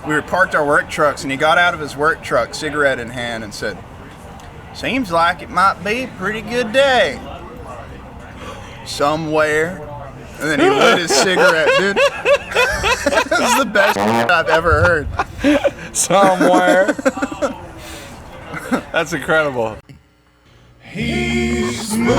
we were parked our work trucks, and he got out of his work truck, cigarette in hand, and said, "Seems like it might be a pretty good day somewhere." And then he lit his cigarette, dude. This is the best I've ever heard. Somewhere. That's incredible. He's smooth.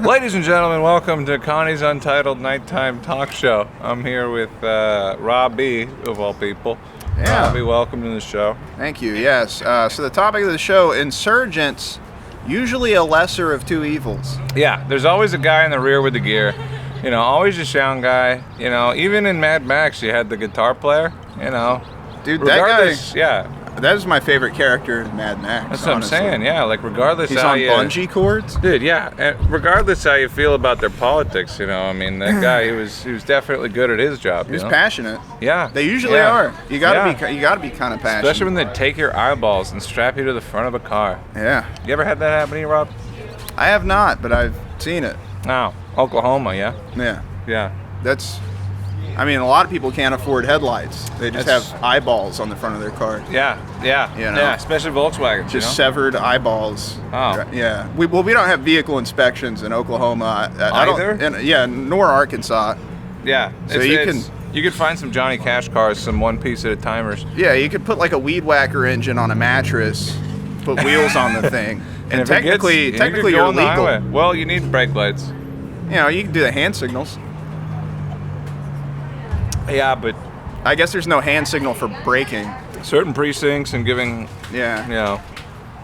Ladies and gentlemen, welcome to Connie's Untitled Nighttime Talk Show. I'm here with Rob B, of all people. Yeah. Robbie, welcome to the show. Thank you, yes. So the topic of the show, insurgents, usually a lesser of two evils. Yeah, there's always a guy in the rear with the gear. You know, always a sound guy. You know, even in Mad Max, you had the guitar player. You know, dude, that guy. Yeah, that is my favorite character in Mad Max. That's what I'm saying. Yeah, like regardless he's how on you, bungee cords, dude. Yeah, and regardless how you feel about their politics, you know, I mean, that guy, he was definitely good at his job. He was passionate. Yeah, they usually are. You gotta be kind of passionate, especially when they take your eyeballs and strap you to the front of a car. Yeah. You ever had that happen to you, Rob? I have not, but I've seen it. Oh, Oklahoma, yeah. Yeah. Yeah. I mean, a lot of people can't afford headlights. They just have eyeballs on the front of their car. Yeah, You know? yeah, especially Volkswagens. Just severed eyeballs. Oh. Yeah. We don't have vehicle inspections in Oklahoma. Either? Nor Arkansas. Yeah. So you could find some Johnny Cash cars, some one piece at a timers. Yeah, you could put like a weed whacker engine on a mattress, put wheels on the thing, and technically you're legal. Well, you need brake lights. You know, you can do the hand signals. Yeah, but I guess there's no hand signal for braking. Certain precincts and giving. Yeah. You know.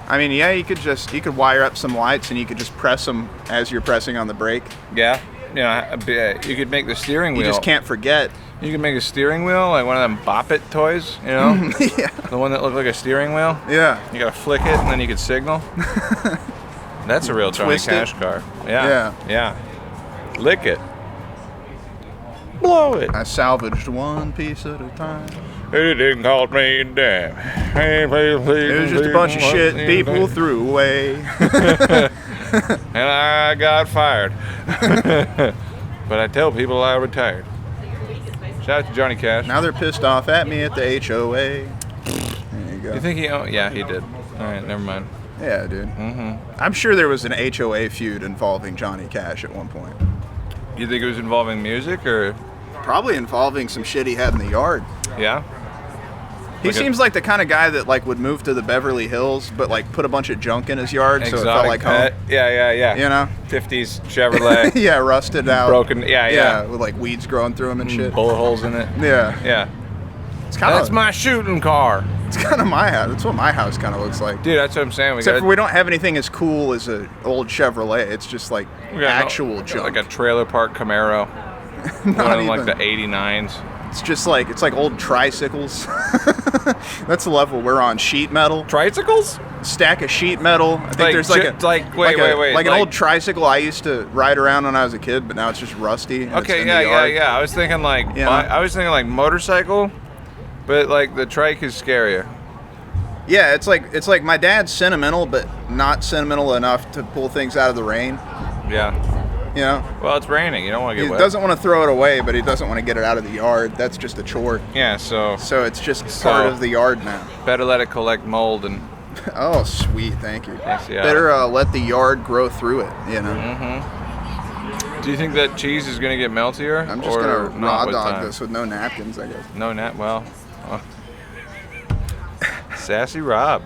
I mean, yeah, you could wire up some lights and you could just press them as you're pressing on the brake. Yeah. You know, you could make the steering wheel. You just can't forget. You can make a steering wheel like one of them Bop It toys, you know? Yeah. The one that looked like a steering wheel. Yeah. You gotta flick it and then you could signal. That's a real Johnny Cash car. Yeah. Yeah. Lick it. Blow it. I salvaged one piece at a time. It didn't cost me a damn. It was just a bunch of shit people threw away. And I got fired. But I tell people I retired. Shout out to Johnny Cash. Now they're pissed off at me at the HOA. There you go. You think yeah, he did. All right, never mind. Yeah, dude. Mm-hmm. I'm sure there was an HOA feud involving Johnny Cash at one point. You think it was involving music or? Probably involving some shit he had in the yard. Yeah. He seems like the kind of guy that like would move to the Beverly Hills, but like put a bunch of junk in his yard, Exotic so it felt like home. Yeah. You know, 50s Chevrolet. Yeah, rusted out, broken. Yeah, with like weeds growing through him and shit. Bullet holes in it. Yeah. It's kind of. That's my shooting car. It's kind of my house. That's what my house kind of looks like. Dude, that's what I'm saying. Except for we don't have anything as cool as an old Chevrolet. It's just like actual junk. Like a trailer park Camaro. One of like the 89s. It's like old tricycles. That's the level we're on. Sheet metal. Tricycles? Stack of sheet metal. I think there's an old tricycle I used to ride around when I was a kid, but now it's just rusty. Okay, yeah. I was thinking like motorcycle, but like the trike is scarier. Yeah, it's like my dad's sentimental, but not sentimental enough to pull things out of the rain. Yeah. You know? Well, it's raining. You don't want to get wet. He doesn't want to throw it away, but he doesn't want to get it out of the yard. That's just a chore. Yeah, so it's just part of the yard now. Better let it collect mold and... Oh, sweet. Thank you. Thanks, yeah. Better let the yard grow through it, you know? Mm-hmm. Do you think that cheese is going to get meltier? I'm just going to raw dog this with no napkins, I guess. No well. Sassy Rob.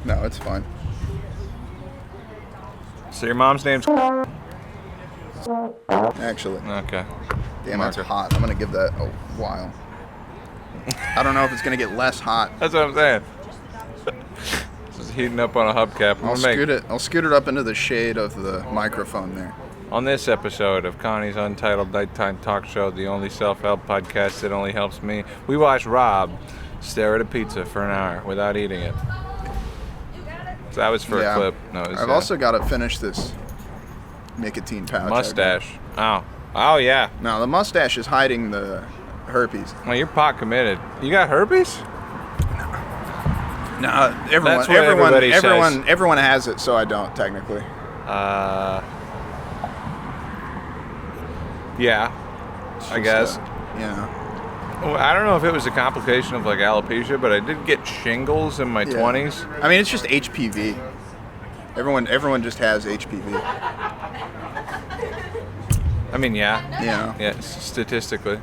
No, it's fine. So your mom's name's... Actually. Okay. Damn, that's hot. I'm going to give that a while. I don't know if it's going to get less hot. That's what I'm saying. Just heating up on a hubcap. I'll scoot it up into the shade of the microphone there. On this episode of Connie's Untitled Nighttime Talk Show, the only self-help podcast that only helps me, we watch Rob stare at a pizza for an hour without eating it. So that was for a clip. No, I've also got to finish this nicotine pouch. Mustache. Oh yeah. No, the mustache is hiding the herpes. Well, you're pot committed. You got herpes? No, That's what everybody says. everyone has it, so I don't technically. Yeah, I guess. Well, I don't know if it was a complication of like alopecia, but I did get shingles in my 20s. I mean, it's just HPV. Everyone just has HPV. I mean, yeah. Yeah. Statistically.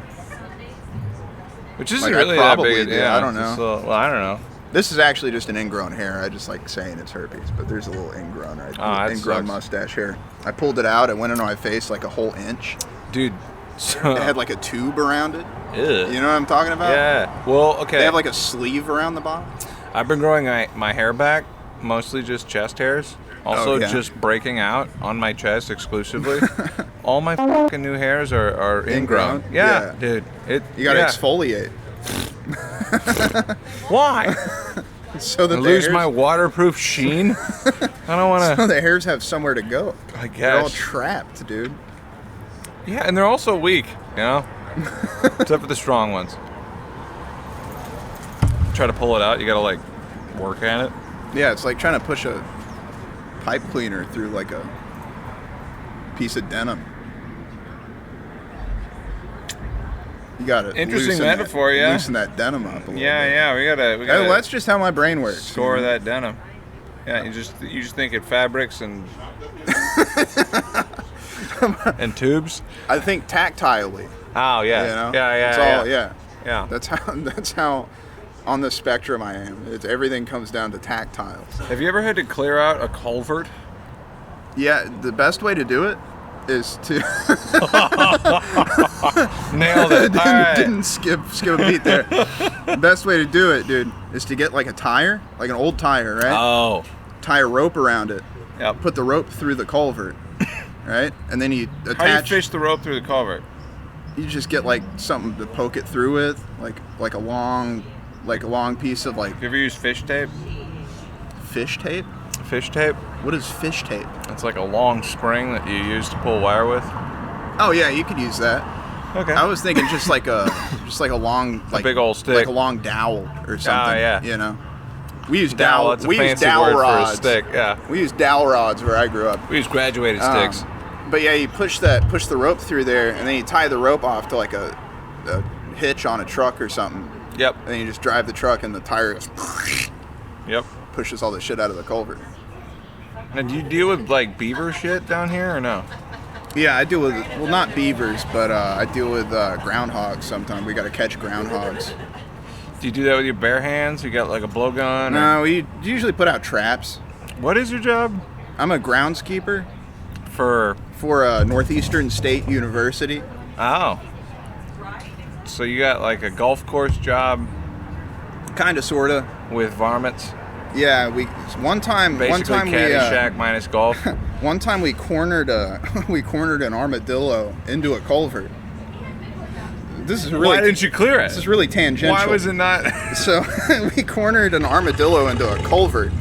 Which isn't Like, I really probably that big. did. Yeah, I don't know. Well, I don't know. This is actually just an ingrown hair. I just like saying it's herpes, but there's a little ingrown right there. That Ingrown sucks. mustache hair. I pulled it out. It went into my face like a whole inch. Dude. It had like a tube around it. Ew. You know what I'm talking about? Yeah. Well, okay. They have like a sleeve around the bottom. I've been growing my hair back, mostly just chest hairs. Also, just breaking out on my chest exclusively. All my fucking new hairs are ingrown. Yeah, dude. You gotta exfoliate. Why? So that I lose my waterproof sheen? I don't want to. So the hairs have somewhere to go. I guess. They're all trapped, dude. Yeah, and they're also weak, you know? Except for the strong ones. Try to pull it out, you gotta like work at it. Yeah, it's like trying to push a pipe cleaner through like a piece of denim. You got it. Interesting metaphor, yeah. Loosen that denim up a little bit. Yeah, we gotta Well, that's just how my brain works. Score that denim. Yeah, you just think of fabrics and and tubes. I think tactilely. Oh yeah, you know? Yeah. That's how on the spectrum I am. Everything comes down to tactiles. Have you ever had to clear out a culvert? Yeah, the best way to do it is to nailed it. Didn't skip a beat there. The best way to do it, dude, is to get like a tire, like an old tire, right? Oh. Tie a rope around it. Yep. Put the rope through the culvert, right? And then you attach. How do you fish the rope through the culvert? You just get like something to poke it through with, like a long piece of like. Have you ever used fish tape? Fish tape? Fish tape? What is fish tape? It's like a long spring that you use to pull wire with. Oh yeah, you could use that. Okay. I was thinking just like a long a big old stick, like a long dowel or something. Yeah. You know, we use dowel. That's a fancy word rods. for a stick. Yeah. We use dowel rods where I grew up. We use graduated sticks. But yeah, you push the rope through there, and then you tie the rope off to like a hitch on a truck or something. Yep. And then you just drive the truck, and the tire goes. Yep. Pushes all the shit out of the culvert. Now, do you deal with like beaver shit down here or no? Yeah, I deal with, well, not beavers, but I deal with groundhogs sometimes. We got to catch groundhogs. Do you do that with your bare hands? You got like a blowgun? No, we usually put out traps. What is your job? I'm a groundskeeper for Northeastern State University. Oh. So you got like a golf course job? Kinda, sorta. With varmints? Yeah, one time Caddyshack minus golf. One time we cornered an armadillo into a culvert. This is really. Why didn't you clear it? This is really tangential. Why was it not? So we cornered an armadillo into a culvert,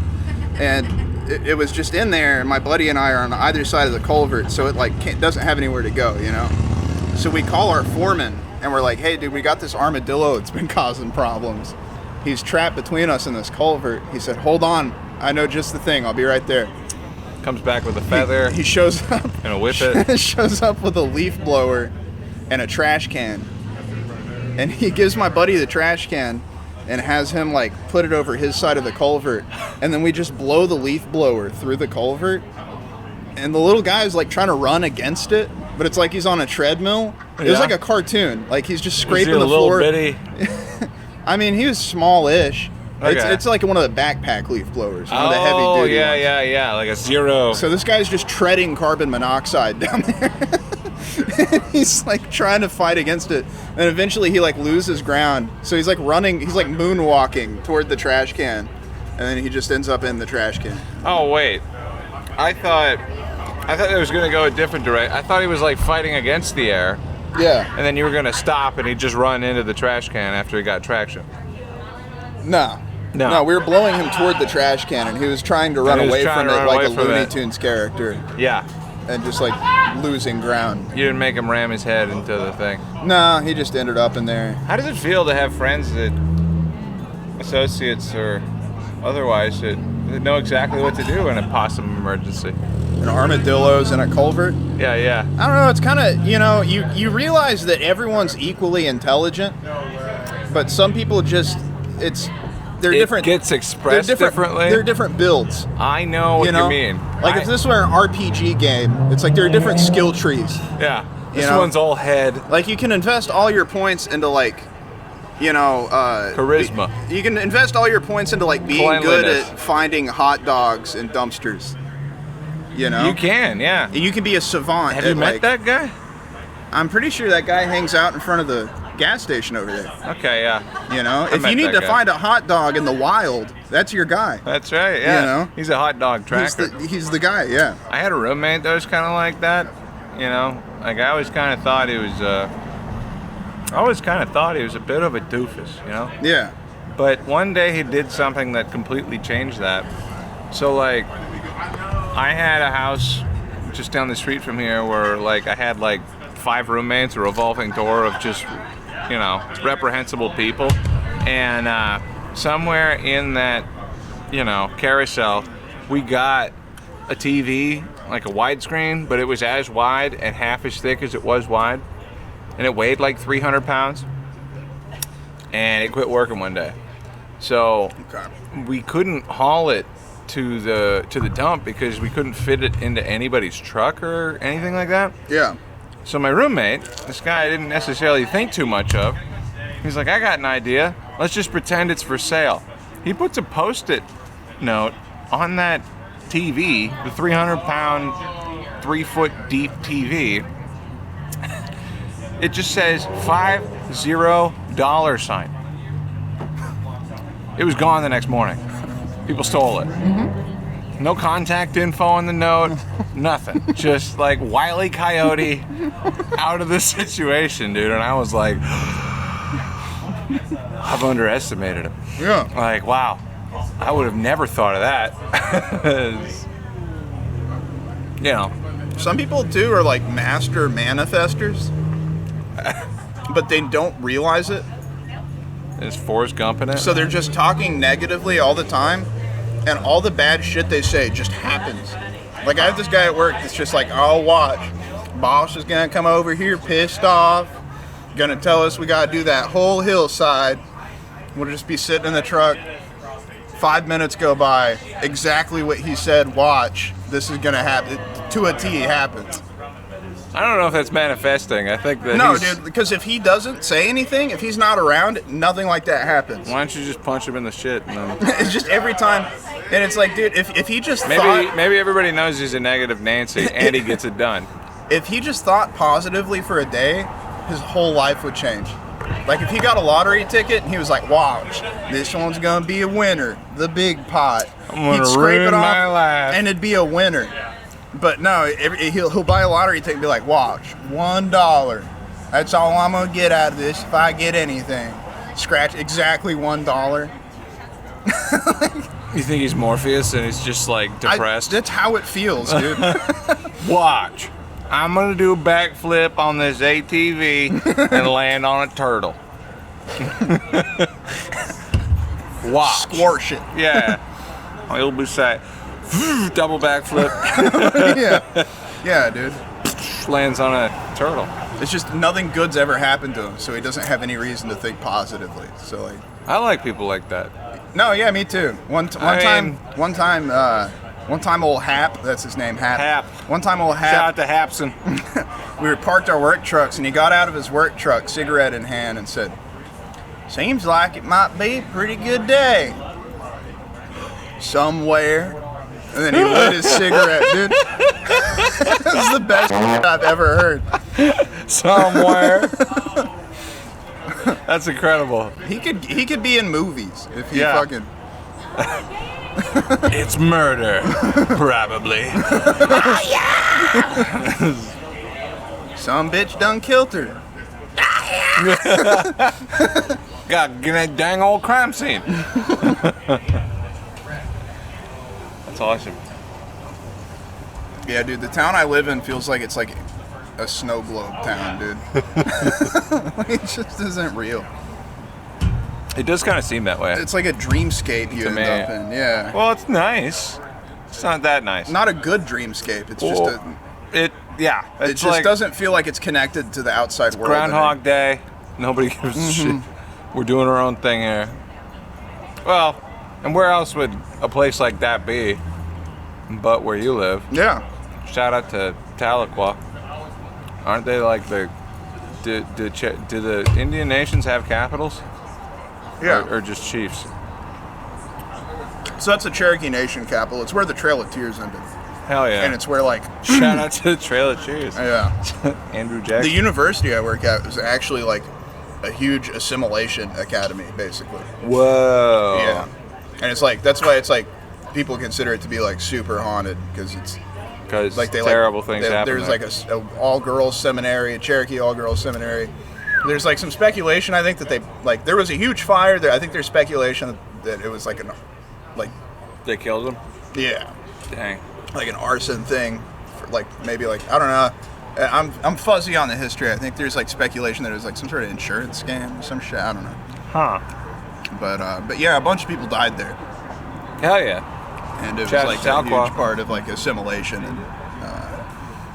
and it was just in there. And my buddy and I are on either side of the culvert, so it like doesn't have anywhere to go, you know. So we call our foreman, and we're like, "Hey, dude, we got this armadillo. It's been causing problems. He's trapped between us in this culvert." He said, "Hold on, I know just the thing. I'll be right there." Comes back with a feather. He shows up and a whippet. Shows up with a leaf blower and a trash can, and he gives my buddy the trash can and has him like put it over his side of the culvert, and then we just blow the leaf blower through the culvert, and the little guy is like trying to run against it, but it's like he's on a treadmill. It was like a cartoon. Like he's just scraping the floor. Bitty? I mean, he was small-ish. Okay. It's like one of the backpack leaf blowers. One of the heavy duty ones. Yeah, like a zero. So this guy's just treading carbon monoxide down there. And he's like trying to fight against it. And eventually he like loses ground. So he's like running, he's like moonwalking toward the trash can. And then he just ends up in the trash can. Oh, wait. I thought it was going to go a different direction. I thought he was like fighting against the air. Yeah. And then you were going to stop and he'd just run into the trash can after he got traction. No, we were blowing him toward the trash can, and he was trying to run away from it like a Looney Tunes character. Yeah. And just like losing ground. You didn't make him ram his head into the thing. No, he just ended up in there. How does it feel to have friends that associates or Otherwise, they know exactly what to do in a possum emergency. And armadillos in a culvert. Yeah, yeah. I don't know. It's kind of, you realize that everyone's equally intelligent, but some people just, they're different. It gets expressed differently. They're different builds. I know what you mean. Like if this were an RPG game, it's like there are different skill trees. Yeah. This one's all head. Like you can invest all your points into like, charisma. You can invest all your points into like being good at finding hot dogs in dumpsters. You can, yeah. You can be a savant. Have you met that guy? I'm pretty sure that guy hangs out in front of the gas station over there. Okay, yeah. If you need to find a hot dog in the wild, that's your guy. That's right, yeah. He's a hot dog tracker. He's the guy, yeah. I had a roommate that was kind of like that, Like I always kind of thought he was, a bit of a doofus, Yeah. But one day he did something that completely changed that. So like, I had a house just down the street from here where like I had like 5 roommates, a revolving door of just, reprehensible people. And somewhere in that, carousel, we got a TV, like a widescreen, but it was as wide and half as thick as it was wide. And it weighed like 300 pounds. And it quit working one day. So we couldn't haul it to the dump because we couldn't fit it into anybody's truck or anything like that. Yeah. So my roommate, this guy I didn't necessarily think too much of, he's like, I got an idea. Let's just pretend it's for sale. He puts a Post-it note on that TV, the 300-pound, 3-foot deep TV. It just says $50. It was gone the next morning. People stole it. Mm-hmm. No contact info on the note, nothing. Just like Wile E. Coyote out of the situation, dude. And I was like, I've underestimated him. Yeah. Like, wow. I would have never thought of that. Some people too are like master manifestors, but they don't realize it. Is Forrest Gump in it? So they're just talking negatively all the time, and all the bad shit they say just happens. Like I have this guy at work that's just like, oh, watch. Boss is gonna come over here pissed off, gonna tell us we gotta do that whole hillside. We'll just be sitting in the truck. 5 minutes go by, exactly what he said, watch, this is gonna happen, to a T happens. I don't know if that's manifesting. I think that dude, because if he doesn't say anything, if he's not around, nothing like that happens. Why don't you just punch him in the shit? And then... It's just every time, and it's like, dude, if he just maybe everybody knows he's a negative Nancy, and he gets it done. If he just thought positively for a day, his whole life would change. Like if he got a lottery ticket and he was like, watch, this one's gonna be a winner, the big pot. I'm gonna ruin my life. And it'd be a winner. But no, he'll buy a lottery ticket and be like, watch, $1. That's all I'm gonna get out of this if I get anything. Scratch exactly $1. You think he's Morpheus and he's just like depressed? That's how it feels, dude. Watch. I'm gonna do a backflip on this ATV and land on a turtle. Watch. Squash it. Yeah. He'll be sad. Double backflip. Yeah, dude. Lands on a turtle. It's just nothing good's ever happened to him, so he doesn't have any reason to think positively. So like, I like people like that. No, yeah, me too. One time, old Hap, that's his name, Hap. One time, old Hap. Shout out to Hapson. We were parked our work trucks, and he got out of his work truck, cigarette in hand, and said, "Seems like it might be a pretty good day somewhere." And then he lit his cigarette, dude. This is the best I've ever heard. Somewhere. That's incredible. He could be in movies if he fucking. It's murder, probably. Some bitch done killed her. God, get that dang old crime scene. That's awesome. Yeah, dude, the town I live in feels like it's like a snow globe town, dude. It just isn't real. It does kind of seem that way. It's like a dreamscape you end up in. Yeah. Well, it's nice. It's not that nice. Not a good dreamscape. It's just a. It just like, doesn't feel like it's connected to the outside world. Groundhog Day. Nobody gives a shit. We're doing our own thing here. Well, and where else would a place like that be but where you live? Yeah. Shout out to Tahlequah. Aren't they like the... Do the Indian nations have capitals? Yeah. Or just chiefs? So that's the Cherokee Nation capital. It's where the Trail of Tears ended. Hell yeah. And it's where, like... Shout out to the Trail of Tears. Yeah. Andrew Jackson. The university I work at is actually, like, a huge assimilation academy, basically. Whoa. Yeah. And it's like, that's why it's like, people consider it to be, like, super haunted, because it's... Because like terrible things happen There's there. like a all-girls seminary, a Cherokee all-girls seminary. There's like some speculation, I think, that they, like, there was a huge fire there. I think there's speculation that it was like They killed him? Yeah. Dang. Like an arson thing, for like, maybe like, I don't know. I'm fuzzy on the history. I think there's like speculation that it was like some sort of insurance scam or some shit. I don't know. Huh. But yeah, a bunch of people died there. Hell yeah. And it was Chad like a Tahlequah. huge part of like assimilation and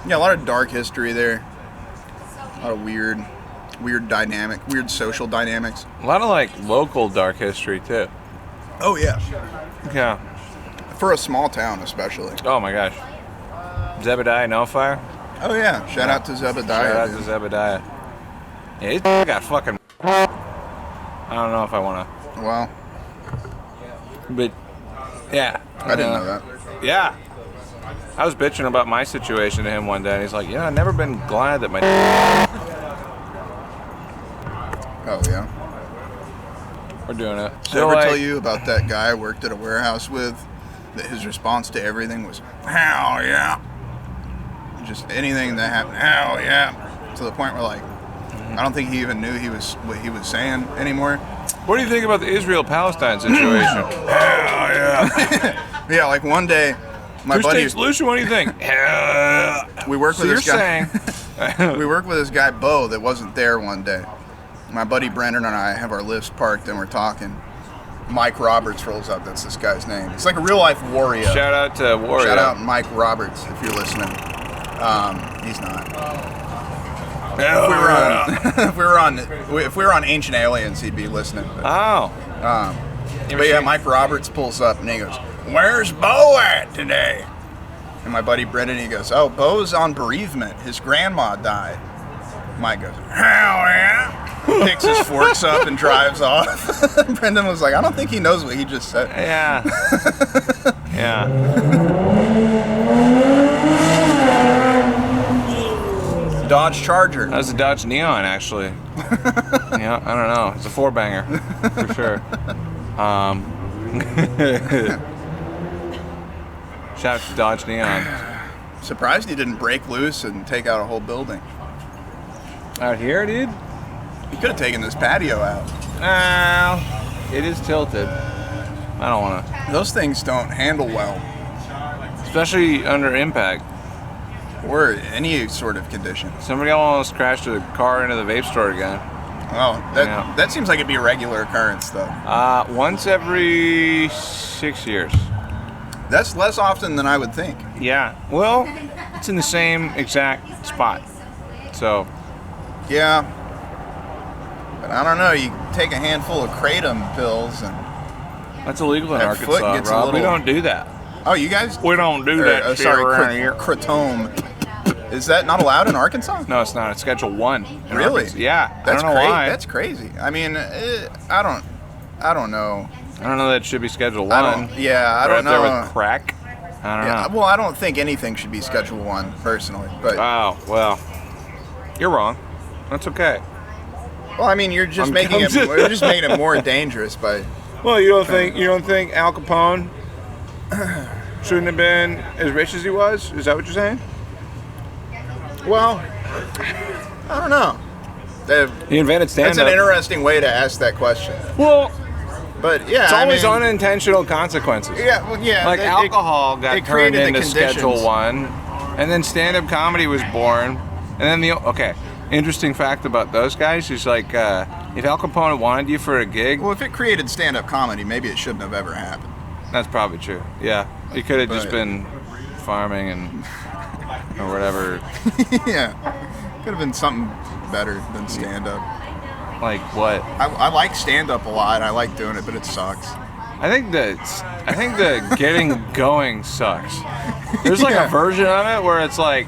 yeah, a lot of dark history there. A lot of weird dynamic, weird social dynamics. A lot of like local dark history too. Oh yeah, Yeah. for a small town especially. Oh my gosh. Zebediah No Fire? Oh yeah, shout out to Zebediah. Shout out to dude. Zebediah. Yeah, he's got fucking... I don't know if I want to... Well, But, yeah. I didn't know that. Yeah. I was bitching about my situation to him one day, and he's like, yeah, I've never been glad that my... Oh yeah. We're doing it. Did I ever tell you about that guy I worked at a warehouse with? That his response to everything was, hell yeah. Just anything that happened, hell yeah. To the point where, like, I don't think he even knew what he was saying anymore. What do you think about the Israel-Palestine situation? Hell yeah. Yeah, like one day, my buddy... Two-state solution, what do you think? Hell yeah. We work with this guy. Saying... We work with this guy, Bo, that wasn't there one day. My buddy Brendan and I have our lifts parked and we're talking. Mike Roberts rolls up. That's this guy's name. It's like a real life warrior. Shout out to Warrior. Shout out Mike Roberts if you're listening. He's not. If we were on Ancient Aliens, he'd be listening. But, Oh. but yeah, Mike Roberts pulls up and he goes, "Where's Bo at today?" And my buddy Brendan, he goes, "Oh, Bo's on bereavement. His grandma died." Mike goes, "Hell yeah!" Picks his forks up and drives off. Brendan was like, "I don't think he knows what he just said." Yeah. Yeah. Dodge Charger. That was a Dodge Neon, actually. Yeah, I don't know. It's a four-banger, for sure. Shout out to Dodge Neon. Surprised he didn't break loose and take out a whole building. Out here, dude? He could have taken this patio out. It is tilted. I don't want to. Those things don't handle well, Especially under impact. or any sort of condition. Somebody almost crashed a car into the vape store again. Oh, that seems like it'd be a regular occurrence, though. Once every 6 years. That's less often than I would think. Yeah. Well, it's in the same exact spot. So. Yeah. But I don't know. You take a handful of kratom pills and... That's illegal in That foot Arkansas, gets a Rob. We little- don't do that. Oh, you guys... We don't do that shit around here. Kratom. Is that not allowed in Arkansas? No, it's not. It's Schedule 1. in Really? Arkansas. Yeah. That's I don't know why. That's crazy. I mean, I don't know. I don't know that it should be Schedule 1. I don't Right know. there with crack. I don't know. Well, I don't think anything should be Schedule 1, personally. But Oh, well. You're wrong. That's okay. well, I mean, you're just making it more dangerous by... Well, you don't think Al Capone shouldn't have been as rich as he was? Is that what you're saying? Well, I don't know. He invented stand-up. That's an interesting way to ask that question. Well, But yeah, it's always I mean, unintentional consequences. Yeah, well, yeah. Like alcohol got it turned created the into Schedule conditions. 1, and then stand-up comedy was born, and then interesting fact about those guys is like If Al Capone wanted you for a gig, Well, if it created stand-up comedy, maybe it shouldn't have ever happened. that's probably true. Yeah, you could have just But- been farming and or whatever. Yeah. Could have been something better than stand-up. Like what? I like stand-up a lot. I like doing it, but it sucks. I think the getting going sucks. There's like Yeah. a version of it where it's like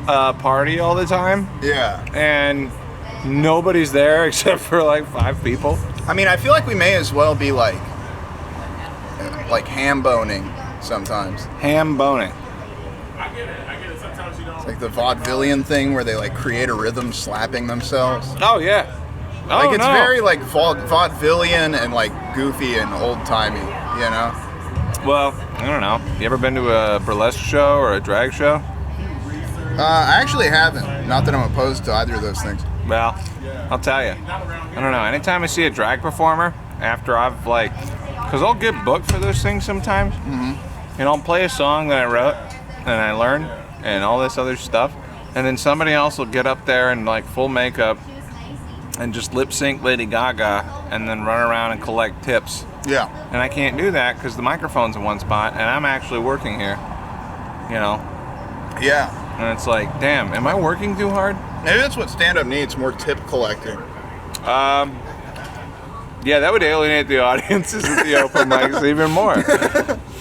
a party all the time Yeah. and nobody's there except for like 5 people. I mean, I feel like we may as well be like ham boning sometimes. Ham boning. It's like the vaudevillian thing where they like create a rhythm slapping themselves. Oh yeah. Oh, Like it's no. very like vaudevillian and like goofy and old timey, you know? Well, I don't know. You ever been to a burlesque show or a drag show? I actually haven't. Not that I'm opposed to either of those things. Well, I'll tell you. I don't know. Anytime I see a drag performer, after I've like, because I'll get booked for those things sometimes, and I'll play a song that I wrote and I learned and all this other stuff, and then somebody else will get up there in like full makeup and just lip sync Lady Gaga and then run around and collect tips. Yeah. And I can't do that because the microphone's in one spot and I'm actually working here, you know. Yeah. And it's like, damn, am I working too hard? Maybe that's what stand-up needs, more tip collecting. Yeah, that would alienate the audiences at the open mics even more.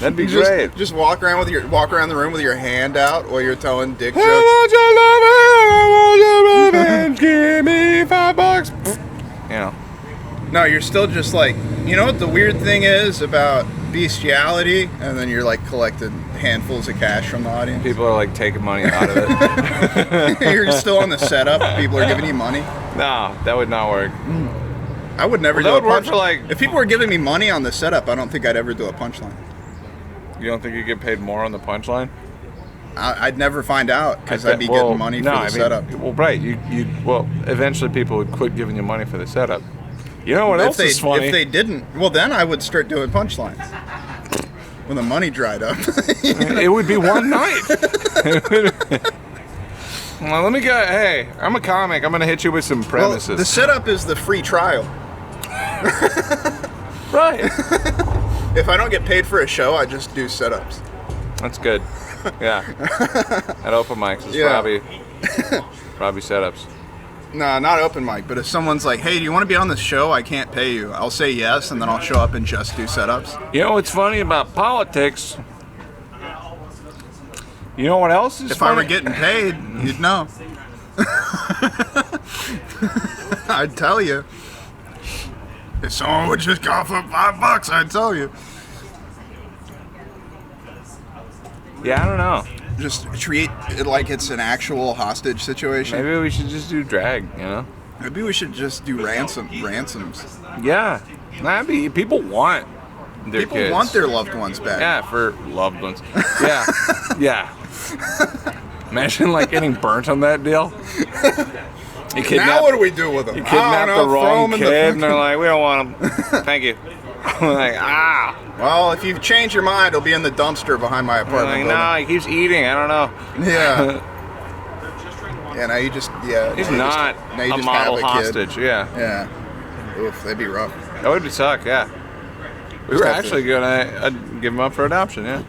That'd be great. Just walk around the room with your hand out while you're telling dick jokes. Give me $5. You know. No, you're still just like, you know what the weird thing is about bestiality? And then you're like collecting handfuls of cash from the audience. People are like taking money out of it. You're still on the setup. People are giving you money. No, that would not work. I would never Well, do that would a work punchline. for, like- If people were giving me money on the setup, I don't think I'd ever do a punchline. You don't think you get paid more on the punchline? I'd never find out because I I'd be bet- well, getting money no, for the I mean, setup. Well, right. Well, eventually people would quit giving you money for the setup. You know what else is funny? If they didn't, well, then I would start doing punchlines. When the money dried up. It would be one night. Well, let me go. Hey, I'm a comic. I'm going to hit you with some Well, premises. the setup is the free trial. Right. If I don't get paid for a show, I just do setups. That's good. Yeah. At open mics, it's Yeah. probably setups. No, not open mic, but if someone's like, hey, do you want to be on this show? I can't pay you. I'll say yes, and then I'll show up and just do setups. You know what's funny about politics? You know what else is If funny? I were getting paid, you'd know. I'd tell you. If someone would just cough up $5, I'd tell you. Yeah, I don't know. Just treat it like it's an actual hostage situation. Maybe we should just do drag, you know? Maybe we should just do ransoms. Yeah. People want their People kids. want their loved ones back. Yeah, for loved ones. Yeah. Yeah. Imagine like getting burnt on that deal. You Now what do we do with them? You kidnapped the wrong kid, and they're fucking- like, we don't want him. Thank you. I'm like, ah. Well, if you change your mind, it'll be in the dumpster behind my I'm apartment. like, no, he keeps eating. I don't know. building. Yeah. Yeah, now you just, yeah. He's now you not just, now you a just model have a kid. hostage. Yeah. Yeah. Oof, that'd be rough. That would suck, yeah. We Just were have actually going to give him up for adoption, yeah.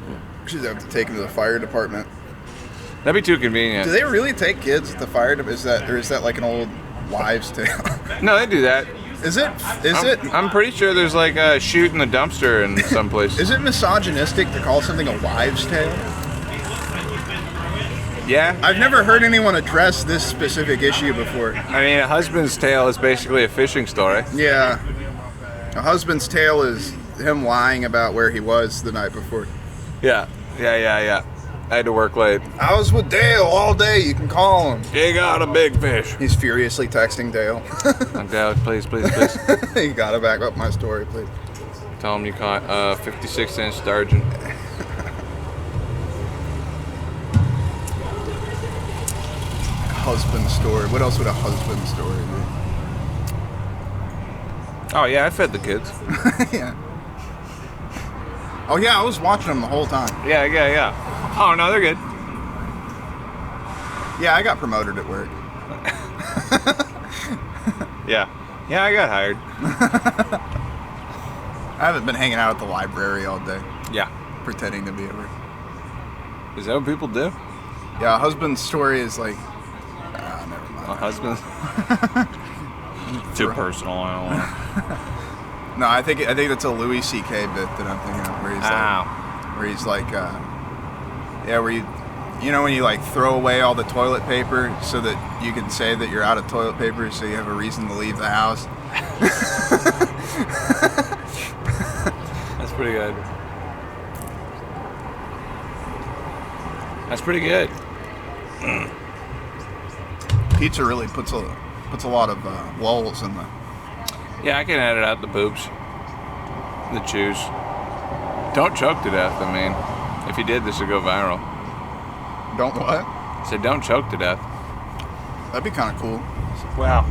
We should have to take him to the fire department. That'd be too convenient. Do they really take kids at the fire department? Is that like an old wives' tale? No, they do that. Is it? I'm pretty sure there's like a shoot in the dumpster in some place. Is it misogynistic to call something a wives' tale? Yeah. I've never heard anyone address this specific issue before. I mean, a husband's tale is basically a fishing story. Yeah. A husband's tale is him lying about where he was the night before. Yeah. Yeah. I had to work late. I was with Dale all day. You can call him. You got a big fish. He's furiously texting Dale. Okay, please. You gotta back up my story, please. Tell him you caught a 56-inch sturgeon. Husband story. What else would a husband story Oh, yeah, I fed the kids. be? Yeah. Oh yeah, I was watching them the whole time. Yeah. Oh, no, they're good. Yeah, I got promoted at work. Yeah. Yeah, I got hired. I haven't been hanging out at the library all day, Yeah. pretending to be over. Is that what people do? Yeah, husband's story is like, never mind. My husband? Too personal. I don't want to. No, I think that's a Louis C.K. bit that I'm thinking of, where he's like, where you know when you like throw away all the toilet paper so that you can say that you're out of toilet paper, so you have a reason to leave the house. That's pretty good. That's pretty good. Pizza really puts a lot of lulls in the. Yeah, I can edit out the boobs, the chews. Don't choke to death. I mean, if you did, this would go viral. Don't what? I said, don't choke to death. That'd be kind of cool. Wow.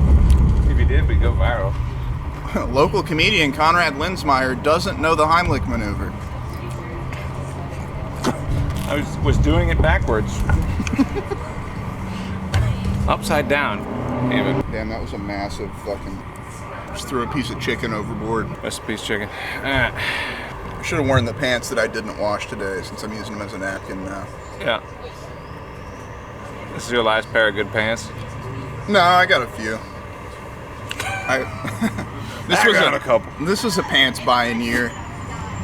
If you did, we'd go viral. Local comedian Conrad Linsmeyer doesn't know the Heimlich maneuver. I was doing it backwards. Upside down, even. Damn, that was a massive fucking. Just threw a piece of chicken overboard. That's a piece of chicken. I should have worn the pants that I didn't wash today, since I'm using them as a napkin now. Yeah. This is your last pair of good pants? No, I got a few. This was a couple. This was a pants buying year.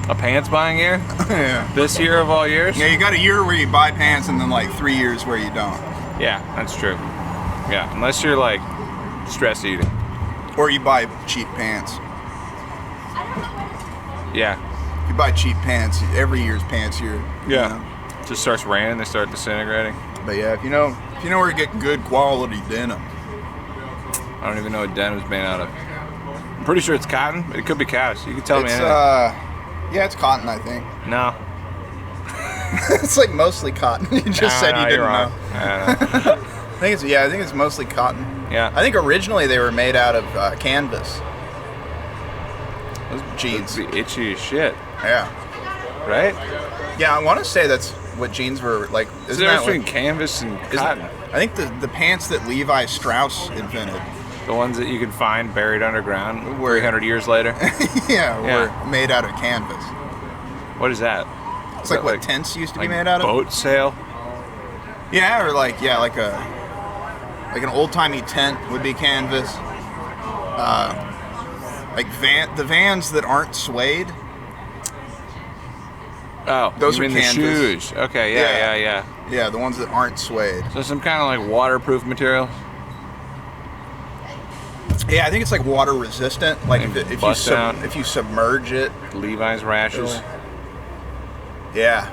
A pants buying year? Yeah. This year of all years? Yeah, you got a year where you buy pants and then like 3 years where you don't. Yeah, that's true. Yeah, unless you're like stress eating. Or you buy cheap pants. Yeah. If you buy cheap pants, every year's pants year. Yeah. You know? Just starts raining, they start disintegrating. But yeah, if you know where to get good quality denim. I don't even know what denim's made out of. I'm pretty sure it's cotton, but it could be cow's. You can tell me anything. Yeah, it's cotton, I think. No. It's like mostly cotton. You just said you didn't know. I think it's mostly cotton. Yeah. I think originally they were made out of canvas. Those jeans. Would be itchy as shit. Yeah. Right? Yeah, I want to say that's what jeans were like. Is there between canvas and cotton? I think the pants that Levi Strauss invented. The ones that you can find buried underground 300 years later? were made out of canvas. What is that? It's like what tents used to be made out of? Boat sail? Yeah, or like an old-timey tent would be canvas. Like the vans that aren't suede. Oh, those you are mean canvas. The shoes? Okay, yeah. Yeah, the ones that aren't suede. So some kind of like waterproof material. Yeah, I think it's like water resistant. Like if you submerge it. Levi's rashes. Yeah.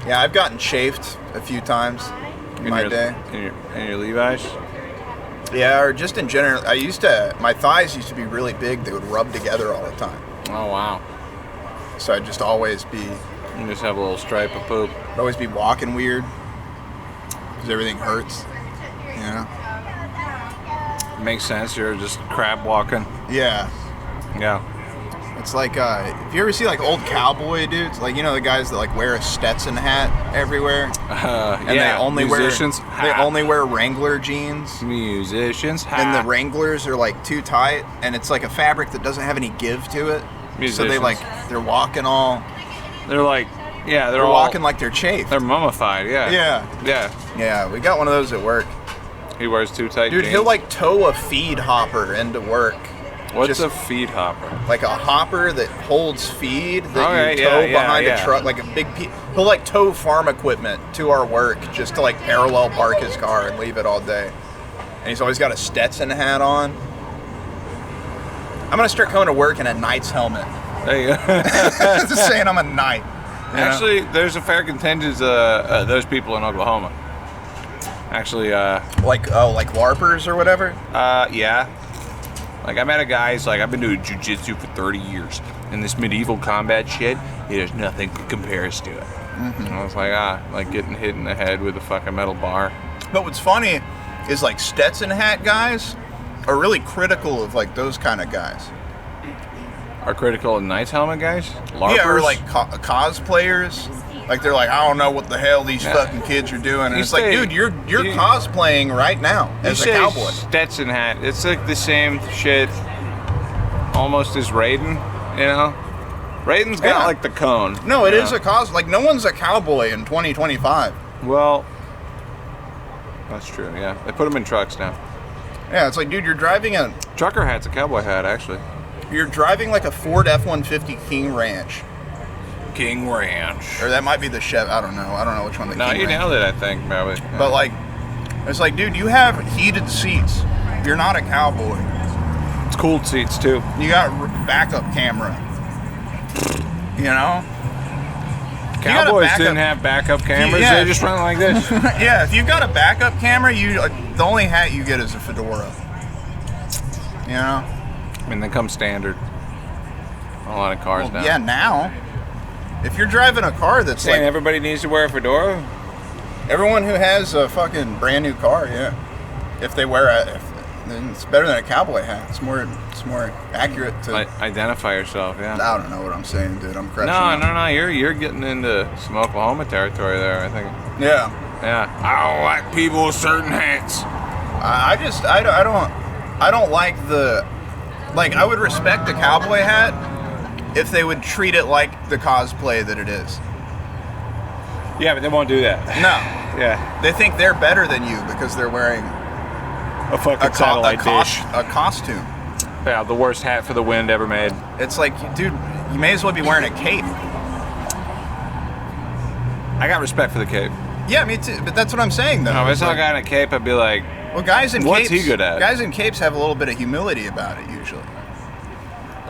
Yeah, I've gotten chafed a few times in my day. In your Levi's? Yeah, or just in general. My thighs used to be really big. They would rub together all the time. Oh, wow. So I'd just always be... You just have a little stripe of poop. I'd always be walking weird. Because everything hurts. You know? Makes sense. You're just crab walking. Yeah. Yeah. It's like, if you ever see like old cowboy dudes, like, you know, the guys that like wear a Stetson hat everywhere, and they only wear Wrangler jeans. Musicians. And the Wranglers are like too tight, and it's like a fabric that doesn't have any give to it. Musicians. So they're walking all. They're like, yeah, they're walking like they're chafed. They're mummified. Yeah. Yeah. Yeah. We got one of those at work. He wears too tight Dude, jeans. he'll like tow a feed hopper into work. What's a feed hopper? Like a hopper that holds feed that you tow behind a truck, like a big he'll like tow farm equipment to our work just to like parallel park his car and leave it all day. And he's always got a Stetson hat on. I'm gonna start coming to work in a knight's helmet. There you go. Just saying I'm a knight. Actually, there's a fair contingent of those people in Oklahoma. Actually, like LARPers or whatever. Yeah. Like, I met a guy, he's like, I've been doing jiu-jitsu for 30 years, and this medieval combat shit, there's nothing that compares to it. Mm-hmm. And I was like, like getting hit in the head with a fucking metal bar. But what's funny is, like, Stetson hat guys are really critical of, like, those kind of guys. Are critical of Knight's helmet guys? LARPers? Yeah, or, like, cosplayers. Like they're like, I don't know what the hell these fucking kids are doing. And it's like, dude, you're cosplaying right now as a cowboy. Stetson hat. It's like the same shit, almost as Raiden. You know, Raiden's got like the cone. No, it is a cos. Like no one's a cowboy in 2025. Well, that's true. Yeah, they put them in trucks now. Yeah, it's like, dude, you're driving a trucker hat's a cowboy hat, actually. You're driving like a Ford F-150 King Ranch. King Ranch. Or that might be the Chevy. I don't know which one. No, you nailed it, I think, probably. Yeah. But like, it's like, dude, you have heated seats. You're not a cowboy. It's cooled seats too. You got backup camera. You know. Cowboys didn't have backup cameras. They just run like this. Yeah, if you've got a backup camera, the only hat you get is a fedora. You know. I mean, they come standard on a lot of cars now. Yeah, now. If you're driving a car that's saying everybody needs to wear a fedora? Everyone who has a fucking brand new car, yeah. If they wear then it's better than a cowboy hat. It's more accurate to identify yourself, yeah. I don't know what I'm saying, dude. I'm crushing No, you're getting into some Oklahoma territory there, I think. Yeah. Yeah. I don't like people with certain hats. I don't like the I would respect the cowboy hat if they would treat it like the cosplay that it is. Yeah, but they won't do that. No. Yeah. They think they're better than you because they're wearing a fucking satellite dish. A costume. Yeah, the worst hat for the wind ever made. It's like, dude, you may as well be wearing a cape. I got respect for the cape. Yeah, me too. But that's what I'm saying, though. No, if I saw a guy in a cape, I'd be like, well, guys in what's capes, he good at? Guys in capes have a little bit of humility about it, usually.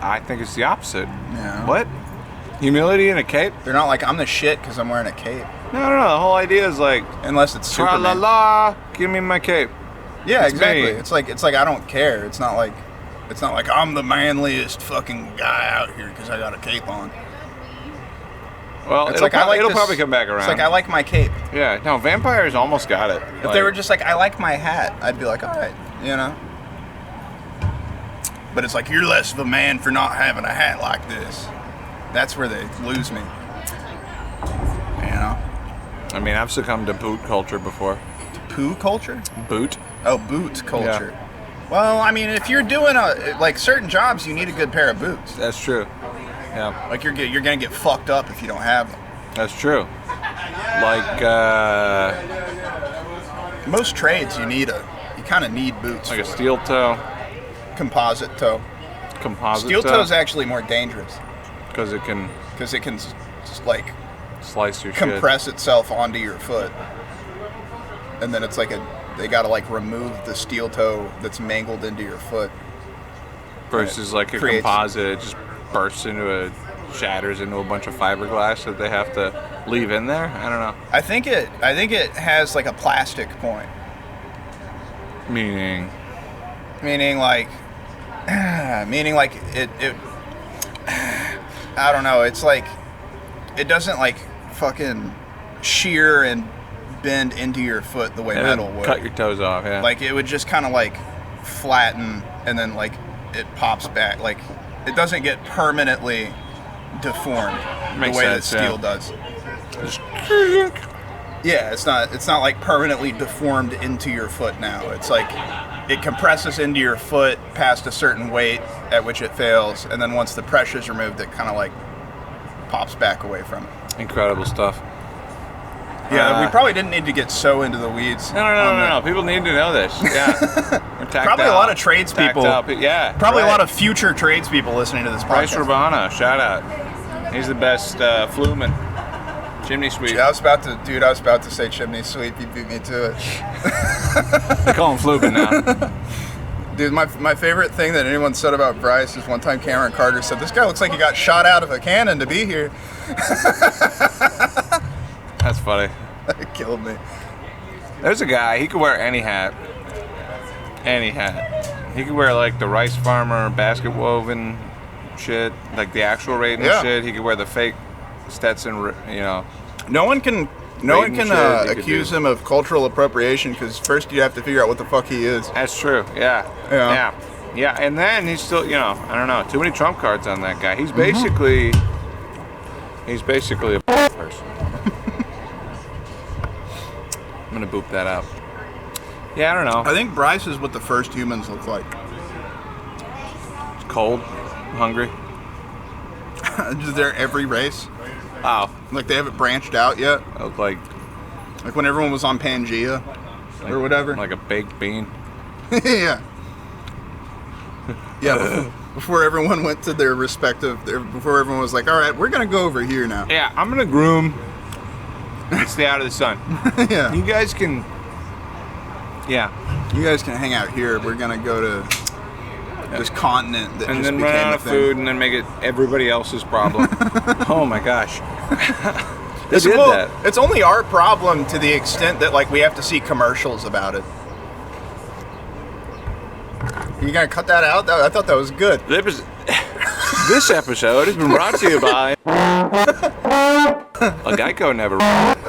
I think it's the opposite. Yeah. What? Humility in a cape? They're not like, I'm the shit because I'm wearing a cape. No. The whole idea is like, unless it's Superman. Tra la la, give me my cape. Yeah, exactly. Me. It's like I don't care. It's not like I'm the manliest fucking guy out here because I got a cape on. Well, it'll probably come back around. It's like I like my cape. Yeah, no, vampires almost got it. If they were just like, I like my hat, I'd be like, all right, you know. But it's like, you're less of a man for not having a hat like this. That's where they lose me. You know. I mean, I've succumbed to boot culture before. Poo culture? Boot. Oh, boot culture. Yeah. Well, I mean, if you're doing certain jobs, you need a good pair of boots. That's true. Yeah. Like you're gonna get fucked up if you don't have them. That's true. Like most trades, you kind of need boots. Like a steel toe. Composite toe. Steel toe is actually more dangerous. Because it can just like slice your compress itself onto your foot, and then it's like they gotta like remove the steel toe that's mangled into your foot. Versus like a composite, it just shatters into a bunch of fiberglass that they have to leave in there. I don't know. I think it has like a plastic point. Meaning like it I don't know. It's like it doesn't like fucking shear and bend into your foot the way metal would. Cut your toes off, yeah. Like it would just kind of like flatten and then like it pops back. Like it doesn't get permanently deformed the way that steel does. Yeah, it's not like permanently deformed into your foot now. It's like it compresses into your foot past a certain weight at which it fails, and then once the pressure's removed, it kind of like pops back away from it. Incredible stuff. Yeah, we probably didn't need to get so into the weeds. No. People need to know this. Yeah. Probably a lot of tradespeople. Yeah. Probably a lot of future tradespeople listening to this podcast. Bryce Urbana, shout out. He's the best fluman. Chimney sweep. Yeah, I was about to say chimney sweep. You beat me to it. They call him Fluban now. Dude, my favorite thing that anyone said about Bryce is one time Cameron Carter said, "This guy looks like he got shot out of a cannon to be here." That's funny. It killed me. There's a guy, he could wear any hat. Any hat. He could wear like the rice farmer basket woven shit, like the actual Raiden shit. He could wear the fake Stetson, you know. No one can accuse him of cultural appropriation because first you have to figure out what the fuck he is. That's true. Yeah. And then he's still, you know, I don't know, too many trump cards on that guy. He's basically a person. I'm gonna boop that out. Yeah, I don't know. I think Bryce is what the first humans look like. It's cold, hungry. Is there every race? Oh, Like they haven't branched out yet? I look like Like when everyone was on Pangea or whatever? like a baked bean. Yeah. Yeah, before everyone went to their respective, before everyone was like, all right, we're going to go over here now. Yeah, I'm gonna groom and stay out of the sun. Yeah. You guys can. Yeah. You guys can hang out here. We're going to go to this continent that And just then became run out a of thing. food and then make it everybody else's problem. Oh my gosh. They did Well, that. it's only our problem to the extent that like we have to see commercials about it. You gonna cut that out? I thought that was good. This episode has been brought to you by a Geico never.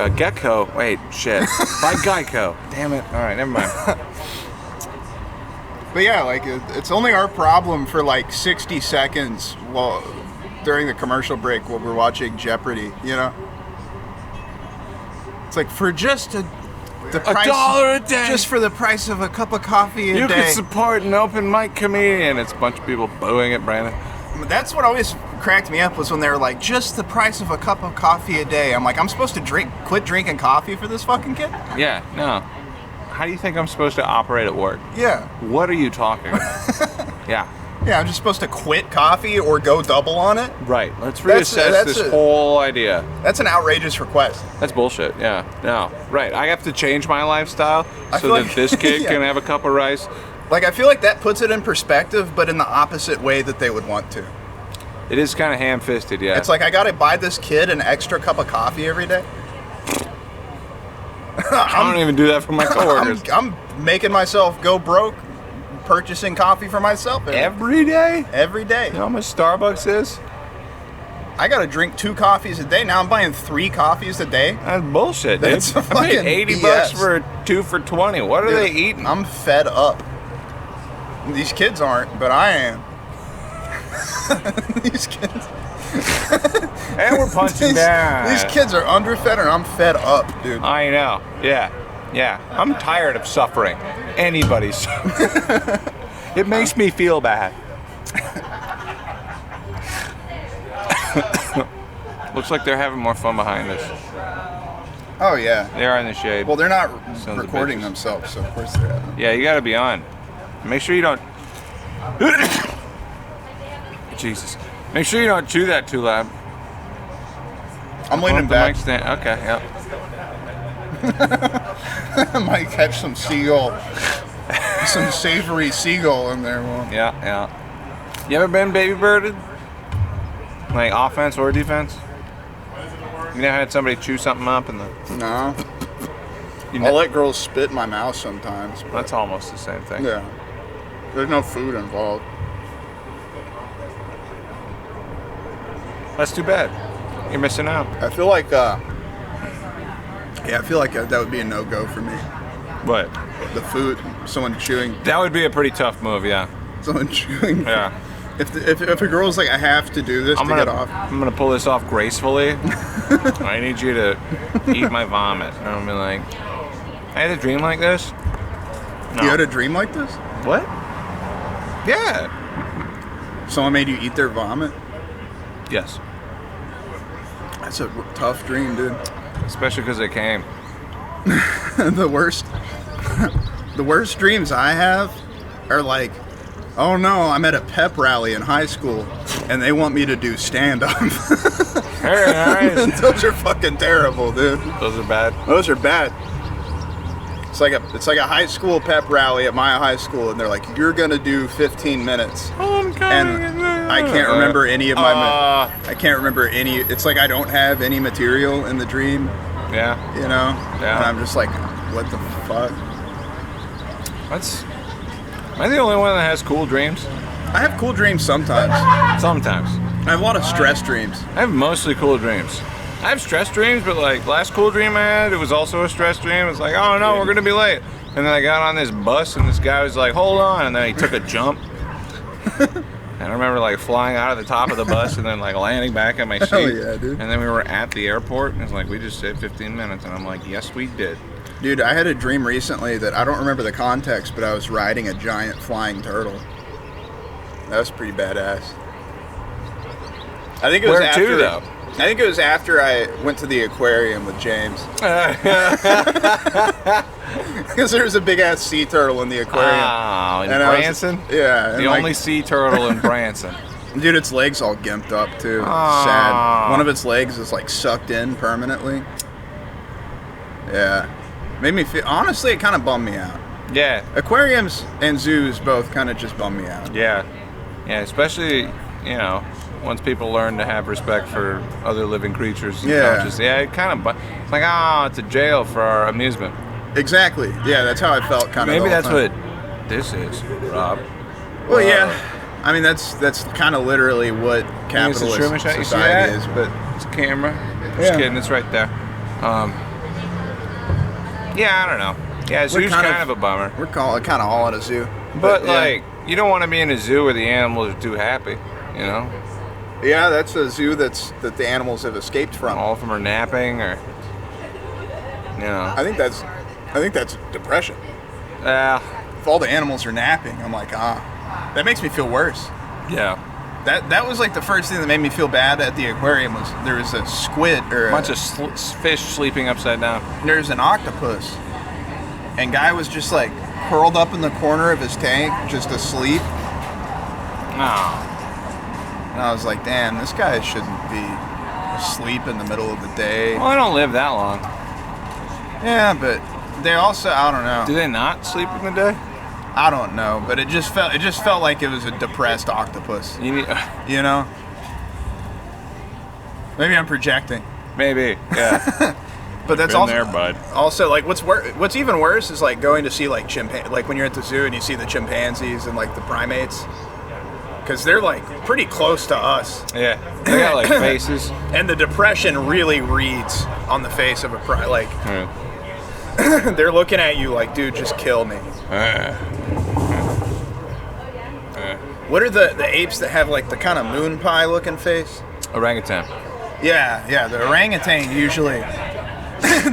A Gecko. Wait, shit. By Geico. Damn it. All right, never mind. But yeah, like it's only our problem for like 60 seconds while during the commercial break while we're watching Jeopardy. You know, it's like for just the price, $1 a day. just for the price of a cup of coffee a You day. can support an open mic comedian. It's a bunch of people booing at Brandon. That's what always cracked me up was when they were like, just the price of a cup of coffee a day. I'm like, I'm supposed to quit drinking coffee for this fucking kid? Yeah, no. How do you think I'm supposed to operate at work? Yeah. What are you talking about? Yeah. Yeah, I'm just supposed to quit coffee or go double on it? Right. Let's That's- reassess that's this a- whole idea. That's an outrageous request. That's bullshit. Yeah. No. Right. I have to change my lifestyle I so feel that like- this kid Yeah. can have a cup of rice. Like, I feel like that puts it in perspective, but in the opposite way that they would want to. It is kind of ham-fisted, yeah. It's like, I gotta buy this kid an extra cup of coffee every day. I don't even do that for my coworkers. I'm making myself go broke purchasing coffee for myself Every day? every day. You know how much Starbucks is? I gotta drink 2 coffees a day. Now I'm buying 3 coffees a day. That's bullshit, dude. That's I paid fucking $80 BS. for 2 for $20. What are Dude, they eating? I'm fed up. These kids aren't, but I am. These kids. And we're punching down. These kids are underfed and I'm fed up, dude. I know. Yeah. Yeah. I'm tired of suffering. Anybody's suffering. It makes me feel bad. Looks like they're having more fun behind us. Oh yeah. They are in the shade. Well, they're not Sons of recording bitches. themselves, so of course they're. Yeah, you gotta be on. Make sure you don't. Jesus. Make sure you don't chew that too loud. I'm leaning Bump the mic back. stand. Okay, yep. I might catch some seagull, some savory seagull in there. Well, Yeah, yeah. You ever been baby birded? Like offense or defense? You never had somebody chew something up and no. you I'll let girls spit in my mouth sometimes. But that's almost the same thing. yeah. There's no food involved. That's too bad. You're missing out. I feel like, that would be a no-go for me. What? The food, someone chewing, That would be a pretty tough move, yeah. someone chewing. Yeah. If a girl's like, I have to do this to get off. I'm gonna pull this off gracefully. I need you to eat my vomit. And I'm gonna be like, I had a dream like this. No. You had a dream like this? What? Yeah. Someone made you eat their vomit? Yes. That's a tough dream, dude. Especially because it came. the worst dreams I have are like, oh no, I'm at a pep rally in high school and they want me to do stand-up. Very nice. Those are fucking terrible, dude. Those are bad. Those are bad. It's like a high school pep rally at my high school, and they're like, "You're gonna do 15 minutes," and I can't remember any of my. I can't remember any. It's like I don't have any material in the dream, Yeah. you know. Yeah. And I'm just like, what the fuck? Am I the only one that has cool dreams? I have cool dreams sometimes. Sometimes. I have a lot of stress dreams. I have mostly cool dreams. I have stress dreams, but like last cool dream I had, it was also a stress dream. It's like, oh no, we're gonna be late. And then I got on this bus and this guy was like, hold on, and then he took a jump. And I remember like flying out of the top of the bus and then like landing back at my seat. Hell yeah, dude. And then we were at the airport and it's like, we just said 15 minutes. And I'm like, yes, we did. Dude, I had a dream recently that I don't remember the context, but I was riding a giant flying turtle. That was pretty badass. I think it was Where to, though? I think it was after I went to the aquarium with James. Because there was a big ass sea turtle in the aquarium. Oh, in Branson? Yeah. The only sea turtle in Branson. Dude, its legs all gimped up too. Aww. Sad. One of its legs is like sucked in permanently. Yeah. Made me feel, honestly, it kind of bummed me out. Yeah. Aquariums and zoos both kind of just bum me out. Yeah. Yeah, especially, you know, once people learn to have respect for other living creatures. Yeah. It kind of, it's like, it's a jail for our amusement. Exactly. Yeah, that's how I felt kind of. Maybe that's what this is, Rob. Well, yeah. I mean, that's kind of literally what capitalist society is. But it's a camera. Just kidding, it's right there. Yeah, I don't know. Yeah, zoo's kind of a bummer. We're kind of all at a zoo. But like, you don't want to be in a zoo where the animals are too happy, you know? Yeah, that's a zoo that the animals have escaped from. All of them are napping, or you know. I think that's depression. If all the animals are napping, I'm like, that makes me feel worse. Yeah. That was like the first thing that made me feel bad at the aquarium was there was a squid or a bunch of fish sleeping upside down. There's an octopus, and guy was just like curled up in the corner of his tank, just asleep. Oh. And I was like, damn, this guy shouldn't be asleep in the middle of the day. Well, I don't live that long. Yeah, but they also, I don't know. Do they not sleep in the day? I don't know, but it just felt like it was a depressed octopus. You know? Maybe I'm projecting. Maybe, yeah. But that's Been also there, bud. Also, like, what's even worse is like going to see like like when you're at the zoo and you see the chimpanzees and like the primates, because they're like pretty close to us. Yeah, they got like faces. And the depression really reads on the face of a like. Yeah. They're looking at you like, dude, just kill me. What are the apes that have like the kind of moon pie looking face? Orangutan. Yeah, the orangutan usually,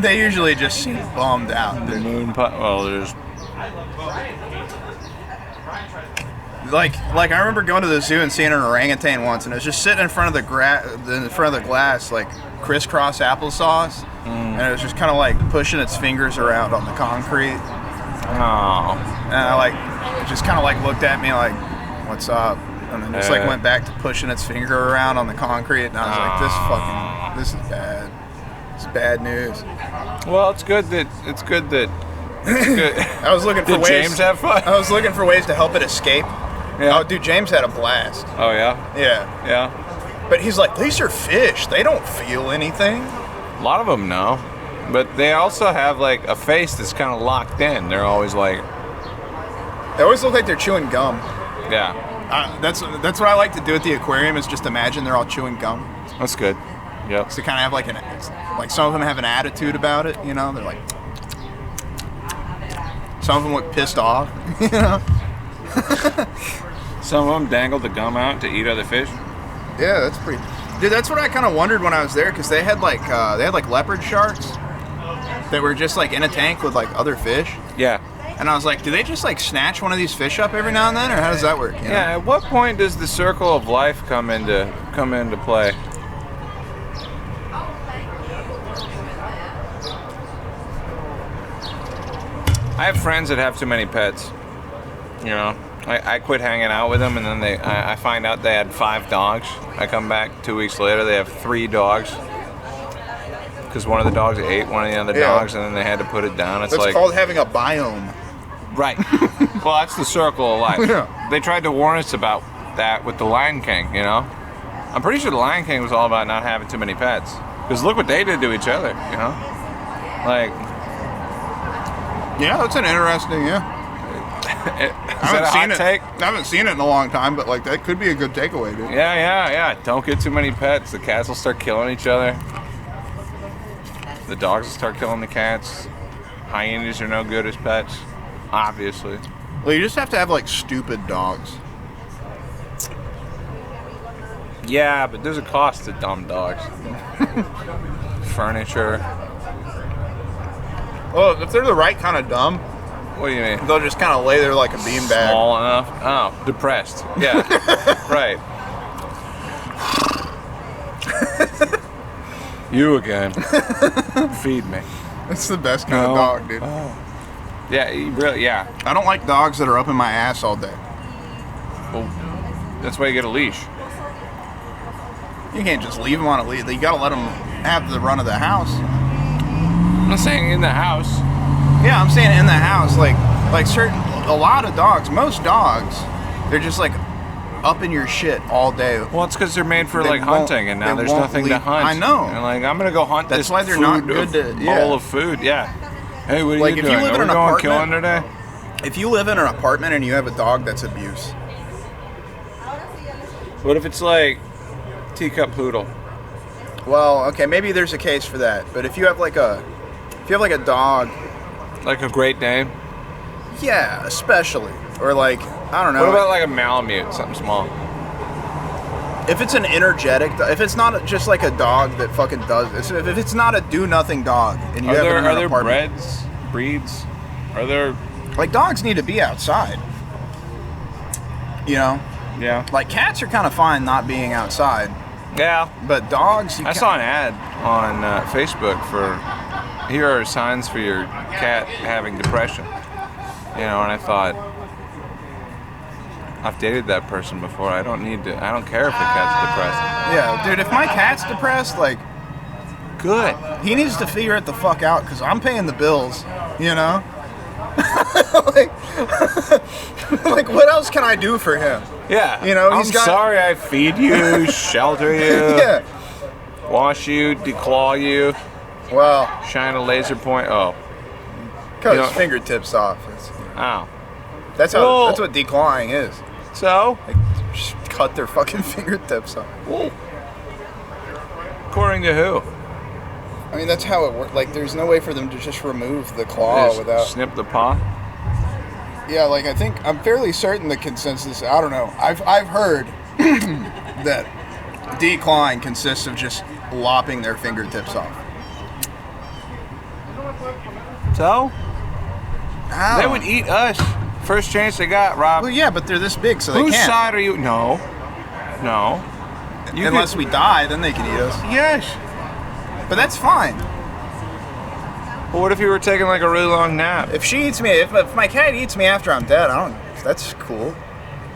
they usually just seem bummed out. The moon pie, well, there's... Like I remember going to the zoo and seeing an orangutan once, and it was just sitting in front of the glass, like crisscross applesauce, and it was just kind of like pushing its fingers around on the concrete. Oh. And I like just kind of like looked at me like, "What's up?" And then just like went back to pushing its finger around on the concrete, and I was like, "This is bad. It's bad news." Well, it's good that I was looking for Did ways. James have fun? I was looking for ways to help it escape. Yeah. Oh, dude, James had a blast. Oh yeah. Yeah. But he's like, these are fish. They don't feel anything. A lot of them know, but they also have like a face that's kind of locked in. They're always like. They always look like they're chewing gum. Yeah. That's what I like to do at the aquarium is just imagine they're all chewing gum. That's good. Yep. So kind of have like some of them have an attitude about it, you know. They're like, some of them look pissed off, you know. Some of them dangle the gum out to eat other fish. Yeah, that's pretty. Dude, that's what I kind of wondered when I was there, because they had like leopard sharks that were just like in a tank with like other fish. Yeah. And I was like, do they just like snatch one of these fish up every now and then, or how does that work? You know? Yeah. At what point does the circle of life come into play? I have friends that have too many pets. You know, I quit hanging out with them, and then I find out they had 5 dogs. I come back 2 weeks later, they have 3 dogs. Because one of the dogs ate one of the other dogs, and then they had to put it down. That's called having a biome. Right. Well, that's the circle of life. Yeah. They tried to warn us about that with the Lion King, you know? I'm pretty sure the Lion King was all about not having too many pets. Because look what they did to each other, you know? Like... Yeah, that's an interesting, I haven't seen it in a long time, but like that could be a good takeaway, dude. Yeah. Don't get too many pets. The cats will start killing each other. The dogs will start killing the cats. Hyenas are no good as pets, obviously. Well, you just have to have like stupid dogs. Yeah, but there's a cost to dumb dogs. Furniture. Well, if they're the right kind of dumb, What do you mean? they'll just kind of lay there like a beanbag. Small enough? Oh, depressed. Yeah. Right. You again. Feed me. It's the best kind of dog, dude. Yeah, really. Yeah. I don't like dogs that are up in my ass all day. Well, that's why you get a leash. You can't just leave them on a leash. You gotta let them have the run of the house. I'm not saying in the house. Yeah, I'm saying in the house, like a lot of dogs, most dogs, they're just like up in your shit all day. Well, it's because they're made for They like won't- hunting, and now they there's won't nothing to leave- hunt. I know. And like, I'm gonna go hunt That's this why they're food not good to- of- yeah. bowl of food. Yeah. Hey, what are Like, you if doing? you live Are in we an going apartment- killing today? If you live in an apartment and you have a dog, that's abuse. What if it's like teacup poodle? Well, okay, maybe there's a case for that. But if you have like a dog, Like a Great Dane? yeah, especially, or like I don't know. What about like a Malamute, something small? If it's an energetic, if it's not just like a dog that fucking does this, if it's not a do-nothing dog, and you have it in an Are there apartment, breeds? Are there? like dogs need to be outside. You know, Yeah. like cats are kind of fine not being outside, Yeah. but dogs. I saw an ad on Facebook for here are signs for your cat having depression. You know, and I thought, I've dated that person before. I don't care if the cat's depressed. Yeah, dude. If my cat's depressed, like Good. he needs to figure it the fuck out because I'm paying the bills. You know. like, like, what else can I do for him? Yeah. You know, I'm he's got- sorry I feed you, shelter you, Yeah. wash you, declaw you, Well, shine a laser point. Oh. cut You his know- fingertips off. Oh. That's Well- what declawing is. So, Like, just cut their fucking fingertips off. according to who? I mean, that's how it works. Like, there's no way for them to just remove the claw Just without. snip the paw? Yeah, like I'm fairly certain the consensus. I don't know. I've heard that declawing consists of just lopping their fingertips off. So? How? They would eat us. First chance they got, Rob. Well, yeah, but they're this big, so they Whose can't. side are you? No. No. You Unless could- we die, then they can eat us. Yes. But that's fine. But what if you were taking like a really long nap? If she eats me, if my cat eats me after I'm dead, I don't. That's cool.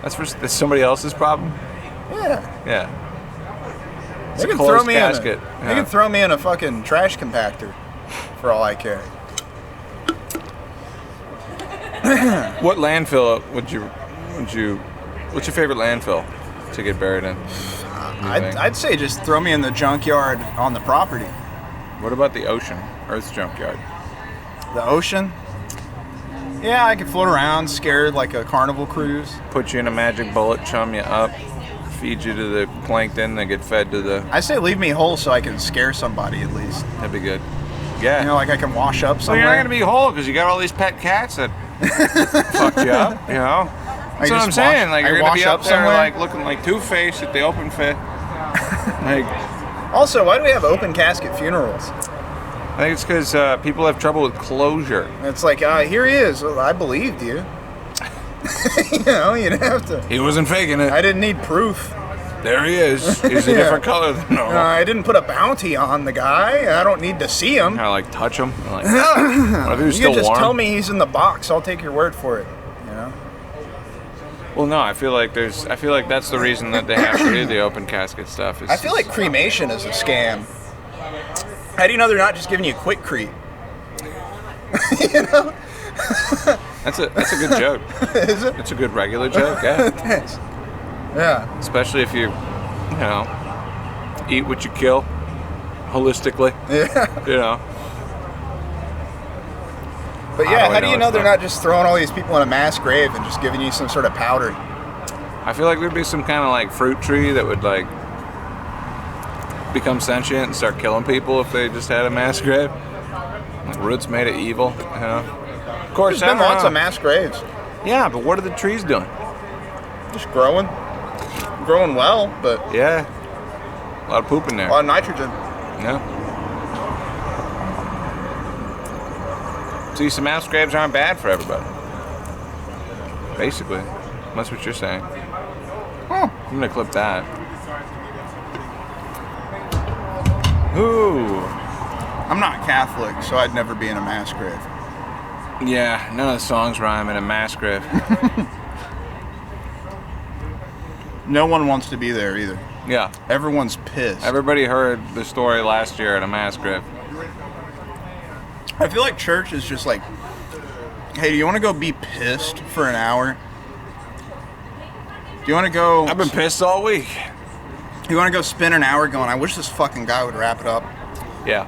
That's somebody else's problem? Yeah. Yeah. They can closed throw me casket. in. Yeah. They can throw me in a fucking trash compactor, for all I care. What landfill would you? What's your favorite landfill to get buried in? I'd say just throw me in the junkyard on the property. What about the ocean? Earth's junkyard. The ocean. Yeah, I could float around, scared like a carnival cruise. Put you in a magic bullet, chum you up, feed you to the plankton, then get fed to the. I say leave me whole so I can scare somebody at least. That'd be good. Yeah. You know, like I can wash up So somewhere. you're not gonna be whole because you got all these pet cats that fucked you up. You know. That's what I'm just saying. wash- Like I you're gonna be wash up up there somewhere? like looking like Two-Face at the open fit. Like Also, why do we have open casket funerals? I think it's because people have trouble with closure. It's like, here he is. Well, I believed you. You know, you didn't have to. He wasn't faking it. I didn't need proof. There he is. He's a Yeah. different color than normal. I didn't put a bounty on the guy. I don't need to see him. Kind of like touch him. Like, what if he was You still can just warm? tell me he's in the box. I'll take your word for it. You know. Well, no. I feel like that's the reason that they have to do the open casket stuff. I feel like cremation is a scam. How do you know they're not just giving you quick crete? You know? that's a good joke. Is it? It's a good regular joke. Yeah. Thanks. Yeah. Especially if you know, eat what you kill, holistically. Yeah. You know. But How yeah, do I how do know you know it's they're not? not just throwing all these people in a mass grave and just giving you some sort of powder? I feel like there'd be some kind of like fruit tree that would like become sentient and start killing people if they just had a mass grave. Like roots made of evil. You know. Of course, There's been I don't lots know. of mass graves. Yeah, but what are the trees doing? Just growing. Growing well, but Yeah. A lot of poop in there. a lot of nitrogen. Yeah. See, some mass graves aren't bad for everybody. Basically. That's what you're saying. Oh. I'm going to clip that. Ooh. I'm not Catholic, so I'd never be in a mass grave. Yeah, none of the songs rhyme in a mass grave. No one wants to be there either. Yeah. Everyone's pissed. Everybody heard the story last year at a mass grave. I feel like church is just like, hey, do you want to go be pissed for an hour? Do you want to go... I've been pissed all week. You want to go spend an hour going, I wish this fucking guy would wrap it up? Yeah.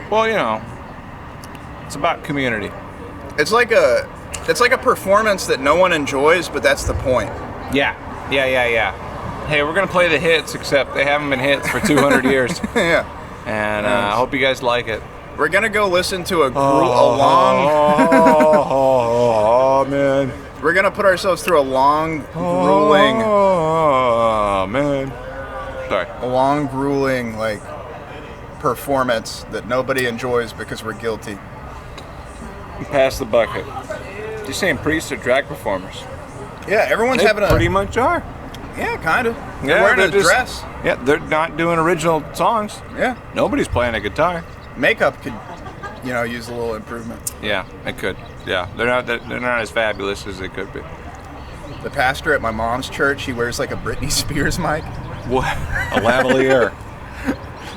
Well, you know, it's about community. It's like a performance that no one enjoys, but that's the point. Yeah. Hey, we're going to play the hits, except they haven't been hits for 200 years. Yeah. And I hope you guys like it. We're going to go listen to a long... Oh, man. We're going to put ourselves through a long, grueling... Oh, man. Sorry. A long, grueling, like, performance that nobody enjoys because we're guilty. Pass the bucket. You're saying priests are drag performers. Yeah, everyone's They having a... pretty much are. Yeah, kind of. Yeah, They're wearing a just- dress. Yeah, they're not doing original songs. Yeah. Nobody's playing a guitar. Makeup could, use a little improvement. Yeah, it could. Yeah, they're not as fabulous as they could be. The pastor at my mom's church, he wears like a Britney Spears mic. What? A lavalier.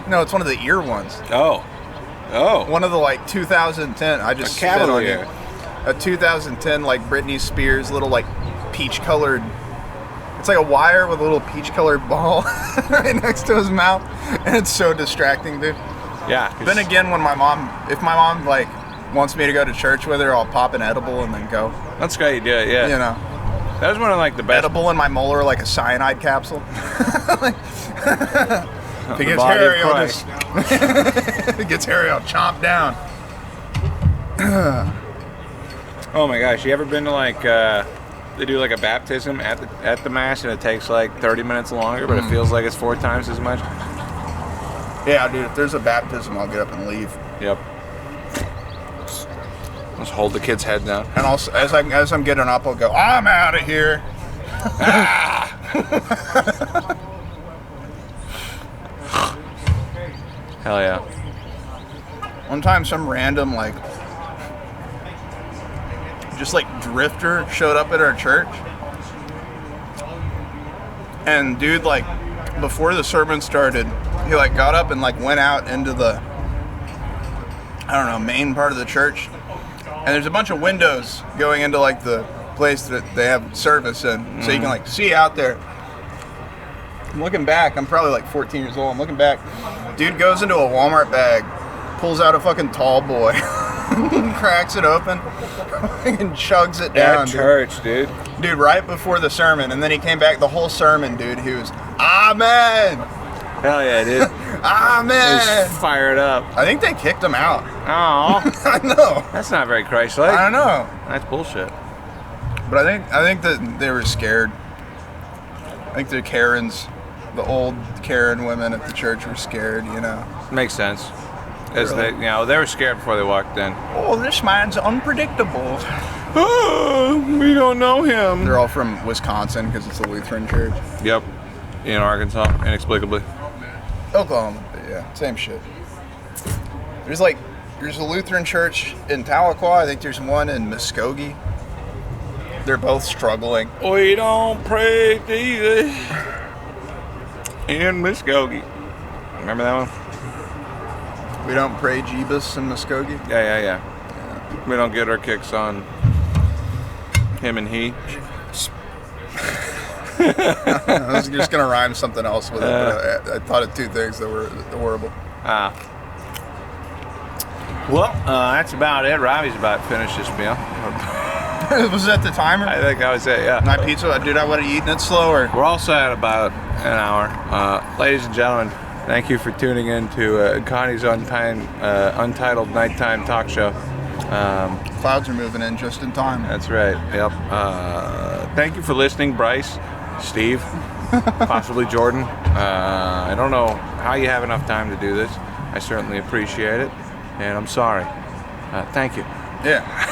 No, it's one of the ear ones. Oh. One of the like 2010. I just A spit on you. cavalier. A 2010 like Britney Spears little like peach colored. It's like a wire with a little peach colored ball right next to his mouth, and it's so distracting, dude. Yeah. Then again, if my mom like wants me to go to church with her, I'll pop an edible and then go. That's how you do it. Yeah. You know, That was one of like the best. edible in my molar like a cyanide capsule. If it The gets body hairy, of I'll Christ. just. If it gets hairy, I'll chomp down. Oh my gosh, you ever been to like they do like a baptism at the mass and it takes like 30 minutes longer, but it feels like it's 4 times as much? Yeah, dude. If there's a baptism, I'll get up and leave. Yep. Let's hold the kid's head down. And also, as I'm getting up, I'll go, I'm out of here. Hell yeah. One time, some random like, just like drifter showed up at our church, and dude, like, before the sermon started, he like got up and like went out into the, main part of the church, and there's a bunch of windows going into like the place that they have service in, so you can like see out there. I'm looking back, I'm probably like 14 years old, I'm looking back, dude goes into a Walmart bag, pulls out a fucking tall boy, cracks it open, and chugs it down. At church, dude. Dude, right before the sermon, and then he came back the whole sermon, dude. He was, Amen! Hell yeah, dude. Amen! Just fired up. I think they kicked him out. Oh, I know. that's not very Christ-like. I don't know. That's bullshit. But I think that they were scared. I think the Karens, the old Karen women at the church were scared, you know. Makes sense. As Really? they were scared before they walked in. Oh, this man's unpredictable. Oh, we don't know him. They're all from Wisconsin because it's a Lutheran church. Yep. In Arkansas, inexplicably. Oklahoma, but yeah, same shit. There's a Lutheran church in Tahlequah. I think there's one in Muskogee. They're both struggling. We don't pray Jesus in Muskogee. Remember that one? We don't pray Jeebus in Muskogee. Yeah. We don't get our kicks on him and he. I was just gonna rhyme something else with it, but I thought of 2 things that were horrible. Well, that's about it. Robbie's about to finish this meal. Was that the timer? I think that was it, yeah. My pizza, dude, I would have eaten it slower. We're also at about an hour. Ladies and gentlemen, thank you for tuning in to Connie's Untitled Nighttime Talk Show. Clouds are moving in just in time. That's right, yep. Thank you for listening, Bryce, Steve, possibly Jordan. I don't know how you have enough time to do this. I certainly appreciate it, and I'm sorry. Thank you. Yeah.